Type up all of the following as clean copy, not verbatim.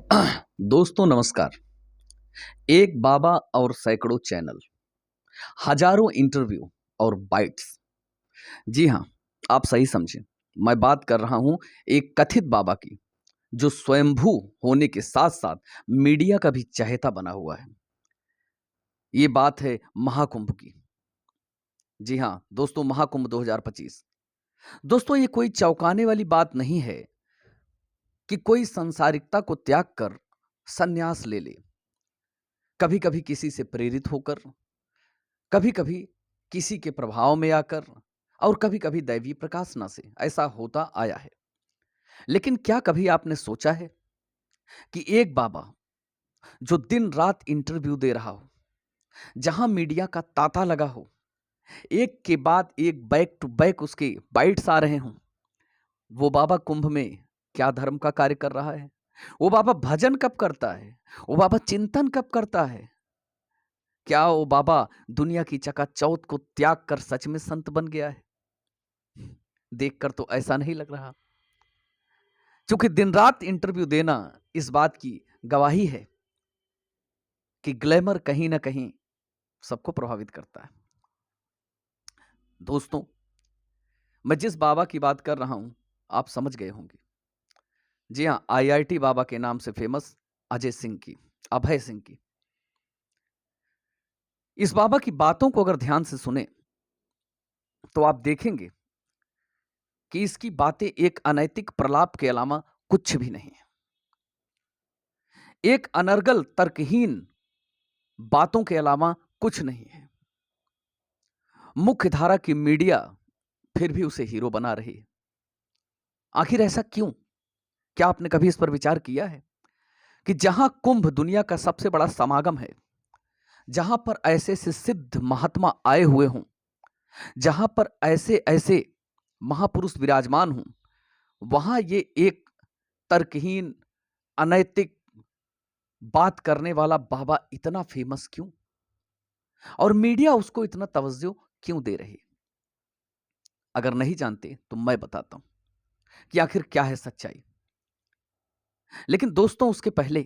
दोस्तों नमस्कार। एक बाबा और सैकड़ों चैनल, हजारों इंटरव्यू और बाइट्स। जी हाँ, आप सही समझे। मैं बात कर रहा हूं एक कथित बाबा की, जो स्वयंभू होने के साथ साथ मीडिया का भी चहेता बना हुआ है। ये बात है महाकुंभ की। जी हाँ दोस्तों, महाकुंभ 2025। दोस्तों, ये कोई चौंकाने वाली बात नहीं है कि कोई सांसारिकता को त्याग कर संन्यास ले ले। कभी कभी किसी से प्रेरित होकर, कभी कभी किसी के प्रभाव में आकर, और कभी कभी दैवीय प्रकाशना से ऐसा होता आया है। लेकिन क्या कभी आपने सोचा है कि एक बाबा जो दिन रात इंटरव्यू दे रहा हो, जहां मीडिया का तांता लगा हो, एक के बाद एक बैक टू बैक उसके बाइट्स आ रहे हों, वो बाबा कुंभ में क्या धर्म का कार्य कर रहा है? वो बाबा भजन कब करता है? वो बाबा चिंतन कब करता है? क्या वो बाबा दुनिया की चकाचौंध को त्याग कर सच में संत बन गया है? देखकर तो ऐसा नहीं लग रहा। क्योंकि दिन रात इंटरव्यू देना इस बात की गवाही है कि ग्लैमर कहीं ना कहीं सबको प्रभावित करता है। दोस्तों, मैं जिस बाबा की बात कर रहा हूं, आप समझ गए होंगे। जी हां, आईआईटी बाबा के नाम से फेमस अजय सिंह की, अभय सिंह की। इस बाबा की बातों को अगर ध्यान से सुने तो आप देखेंगे कि इसकी बातें एक अनैतिक प्रलाप के अलावा कुछ भी नहीं है। एक अनर्गल तर्कहीन बातों के अलावा कुछ नहीं है। मुख्य धारा की मीडिया फिर भी उसे हीरो बना रही है। आखिर ऐसा क्यों? क्या आपने कभी इस पर विचार किया है कि जहां कुंभ दुनिया का सबसे बड़ा समागम है, जहां पर ऐसे ऐसे सिद्ध महात्मा आए हुए हों, जहां पर ऐसे ऐसे महापुरुष विराजमान हों, वहां ये एक तर्कहीन, अनैतिक बात करने वाला बाबा इतना फेमस क्यों? और मीडिया उसको इतना तवज्जो क्यों दे रही? अगर नहीं जानते तो मैं बताता हूं कि आखिर क्या है सच्चाई। लेकिन दोस्तों, उसके पहले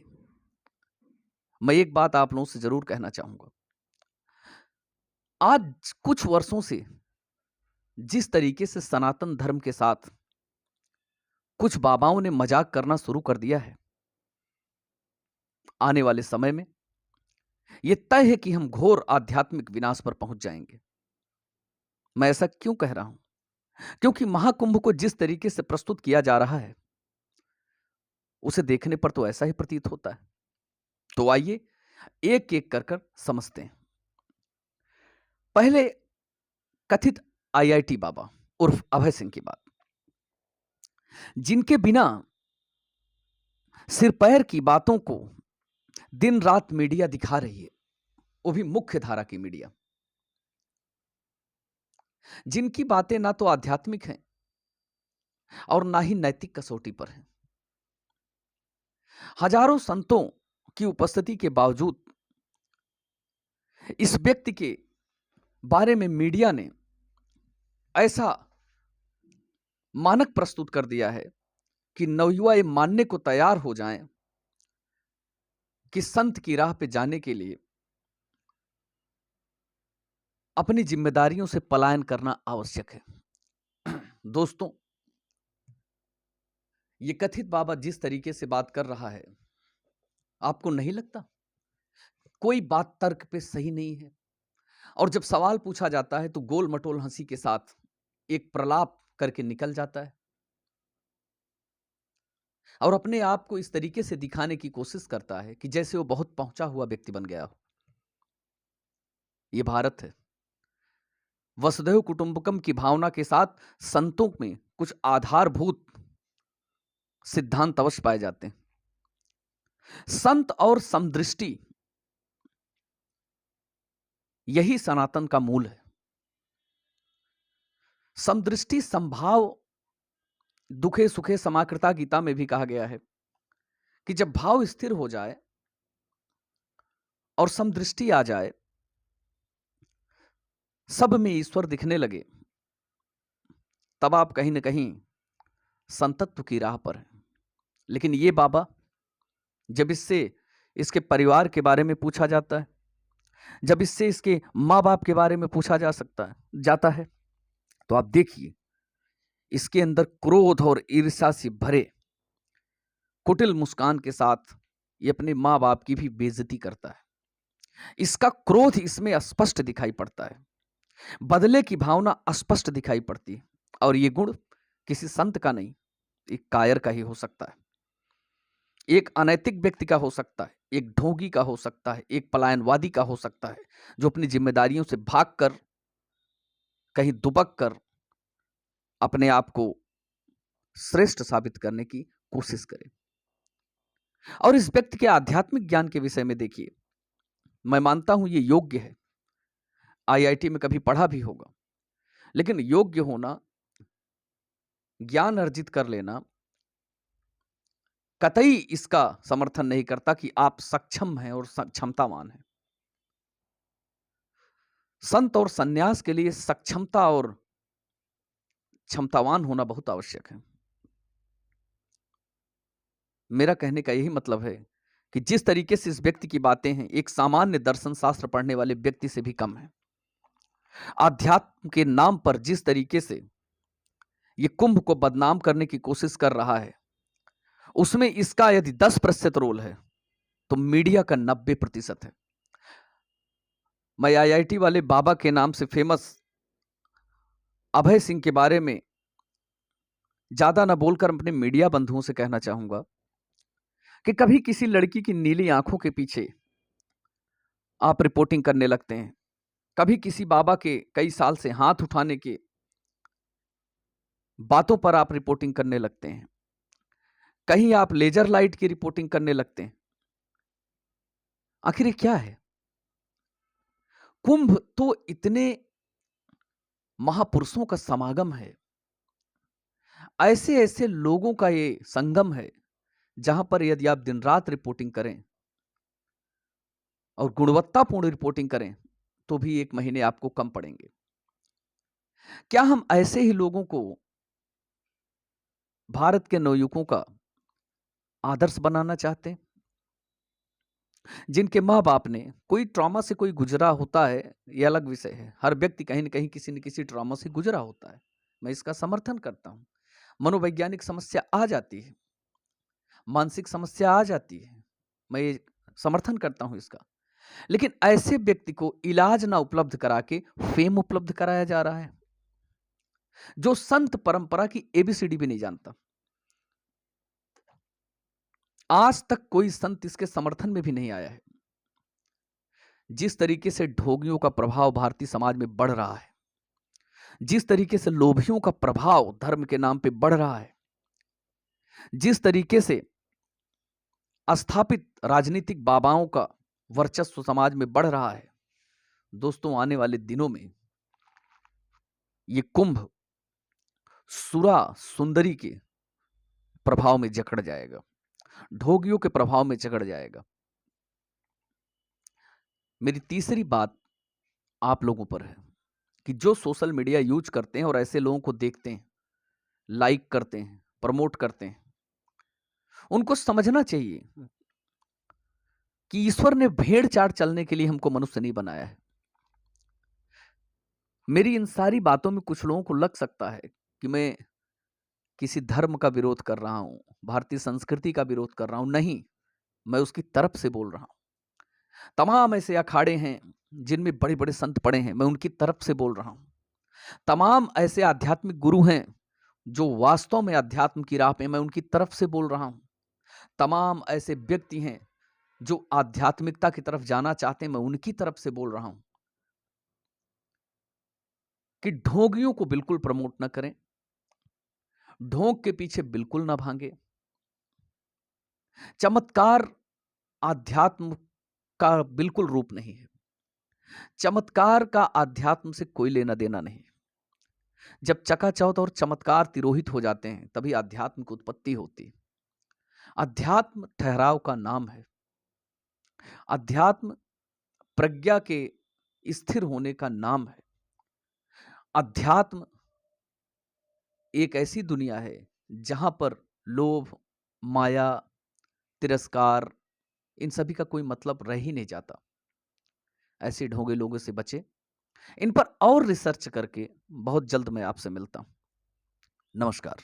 मैं एक बात आप लोगों से जरूर कहना चाहूंगा। आज कुछ वर्षों से जिस तरीके से सनातन धर्म के साथ कुछ बाबाओं ने मजाक करना शुरू कर दिया है, आने वाले समय में यह तय है कि हम घोर आध्यात्मिक विनाश पर पहुंच जाएंगे। मैं ऐसा क्यों कह रहा हूं? क्योंकि महाकुंभ को जिस तरीके से प्रस्तुत किया जा रहा है, उसे देखने पर तो ऐसा ही प्रतीत होता है। तो आइए एक एक कर कर समझते हैं। पहले कथित आईआईटी बाबा उर्फ अभय सिंह की बात, जिनके बिना सिर पैर की बातों को दिन रात मीडिया दिखा रही है, वो भी मुख्य धारा की मीडिया, जिनकी बातें ना तो आध्यात्मिक हैं और ना ही नैतिक कसौटी पर हैं। हजारों संतों की उपस्थिति के बावजूद इस व्यक्ति के बारे में मीडिया ने ऐसा मानक प्रस्तुत कर दिया है कि नवयुवा ये मानने को तैयार हो जाएं कि संत की राह पे जाने के लिए अपनी जिम्मेदारियों से पलायन करना आवश्यक है। दोस्तों, ये कथित बाबा जिस तरीके से बात कर रहा है, आपको नहीं लगता कोई बात तर्क पे सही नहीं है? और जब सवाल पूछा जाता है तो गोल मटोल हंसी के साथ एक प्रलाप करके निकल जाता है और अपने आप को इस तरीके से दिखाने की कोशिश करता है कि जैसे वो बहुत पहुंचा हुआ व्यक्ति बन गया हो। ये भारत है। वसुधैव कुटुंबकम की भावना के साथ संतों में कुछ आधारभूत सिद्धांत अवश्य पाए जाते हैं। संत और समदृष्टि, यही सनातन का मूल है। समदृष्टि संभाव दुखे सुखे समाकृता, गीता में भी कहा गया है कि जब भाव स्थिर हो जाए और समदृष्टि आ जाए, सब में ईश्वर दिखने लगे, तब आप कहीं ना कहीं संतत्व की राह पर हैं। लेकिन ये बाबा जब इससे इसके परिवार के बारे में पूछा जाता है, जब इससे इसके माँ बाप के बारे में पूछा जाता है, तो आप देखिए इसके अंदर क्रोध और ईर्ष्या से भरे कुटिल मुस्कान के साथ ये अपने माँ बाप की भी बेइज्जती करता है। इसका क्रोध इसमें स्पष्ट दिखाई पड़ता है, बदले की भावना स्पष्ट दिखाई पड़ती है। और ये गुण किसी संत का नहीं, एक कायर का ही हो सकता है, एक अनैतिक व्यक्ति का हो सकता है, एक ढोंगी का हो सकता है, एक पलायनवादी का हो सकता है, जो अपनी जिम्मेदारियों से भागकर कहीं दुबक कर अपने आप को श्रेष्ठ साबित करने की कोशिश करे। और इस व्यक्ति के आध्यात्मिक ज्ञान के विषय में देखिए, मैं मानता हूं ये योग्य है, आईआईटी में कभी पढ़ा भी होगा, लेकिन योग्य होना, ज्ञान अर्जित कर लेना कतई इसका समर्थन नहीं करता कि आप सक्षम हैं और क्षमतावान हैं। संत और सन्यास के लिए सक्षमता और क्षमतावान होना बहुत आवश्यक है। मेरा कहने का यही मतलब है कि जिस तरीके से इस व्यक्ति की बातें हैं, एक सामान्य दर्शन शास्त्र पढ़ने वाले व्यक्ति से भी कम है। आध्यात्म के नाम पर जिस तरीके से ये कुंभ को बदनाम करने की कोशिश कर रहा है, उसमें इसका यदि 10% रोल है तो मीडिया का 90% है। मैं आईआईटी वाले बाबा के नाम से फेमस अभय सिंह के बारे में ज्यादा ना बोलकर अपने मीडिया बंधुओं से कहना चाहूंगा कि कभी किसी लड़की की नीली आंखों के पीछे आप रिपोर्टिंग करने लगते हैं, कभी किसी बाबा के कई साल से हाथ उठाने के बातों पर आप रिपोर्टिंग करने लगते हैं, कहीं आप लेजर लाइट की रिपोर्टिंग करने लगते हैं। आखिर ये क्या है? कुंभ तो इतने महापुरुषों का समागम है, ऐसे ऐसे लोगों का ये संगम है, जहां पर यदि आप दिन रात रिपोर्टिंग करें और गुणवत्तापूर्ण रिपोर्टिंग करें तो भी 1 महीने आपको कम पड़ेंगे। क्या हम ऐसे ही लोगों को भारत के नवयुवकों का आदर्श बनाना चाहते हैं, जिनके माँ बाप ने कोई ट्रॉमा से कोई गुजरा होता है? यह अलग विषय है, हर व्यक्ति कहीं न कहीं किसी न किसी ट्रॉमा से गुजरा होता है, मैं इसका समर्थन करता हूं। मनोवैज्ञानिक समस्या आ जाती है, मानसिक समस्या आ जाती है, मैं ये समर्थन करता हूं इसका। लेकिन ऐसे व्यक्ति को इलाज ना उपलब्ध करा के फेम उपलब्ध कराया जा रहा है, जो संत परंपरा की एबीसीडी भी नहीं जानता। आज तक कोई संत इसके समर्थन में भी नहीं आया है। जिस तरीके से ढोंगियों का प्रभाव भारतीय समाज में बढ़ रहा है, जिस तरीके से लोभियों का प्रभाव धर्म के नाम पे बढ़ रहा है, जिस तरीके से स्थापित राजनीतिक बाबाओं का वर्चस्व समाज में बढ़ रहा है, दोस्तों आने वाले दिनों में ये कुंभ सुरा सुंदरी के प्रभाव में जकड़ जाएगा, ढोंगियों के प्रभाव में जकड़ जाएगा। मेरी तीसरी बात आप लोगों पर है कि जो सोशल मीडिया यूज करते हैं और ऐसे लोगों को देखते हैं, लाइक करते हैं, प्रमोट करते हैं, उनको समझना चाहिए कि ईश्वर ने भेड़ चाल चलने के लिए हमको मनुष्य नहीं बनाया है। मेरी इन सारी बातों में कुछ लोगों को लग सकता है कि मैं किसी धर्म का विरोध कर रहा हूं, भारतीय संस्कृति का विरोध कर रहा हूं। नहीं, मैं उसकी तरफ से बोल रहा हूं। तमाम ऐसे अखाड़े हैं जिनमें बड़े बड़े संत पड़े हैं, मैं उनकी तरफ से बोल रहा हूं। तमाम ऐसे आध्यात्मिक गुरु हैं जो वास्तव में अध्यात्म की राह पे, मैं उनकी तरफ से बोल रहा हूं। तमाम ऐसे व्यक्ति हैं जो आध्यात्मिकता की तरफ जाना चाहते हैं, मैं उनकी तरफ से बोल रहा हूं कि ढोंगियों को बिल्कुल प्रमोट ना करें, ढोंग के पीछे बिल्कुल ना भागें। चमत्कार आध्यात्म का बिल्कुल रूप नहीं है। चमत्कार का आध्यात्म से कोई लेना देना नहीं। जब चकाचौंध और चमत्कार तिरोहित हो जाते हैं, तभी आध्यात्म की उत्पत्ति होती है। अध्यात्म ठहराव का नाम है। अध्यात्म प्रज्ञा के स्थिर होने का नाम है। अध्यात्म एक ऐसी दुनिया है जहां पर लोभ, माया, तिरस्कार, इन सभी का कोई मतलब रह ही नहीं जाता। ऐसे ढोंगे लोगों से बचें। इन पर और रिसर्च करके बहुत जल्द मैं आपसे मिलता हूँ। नमस्कार।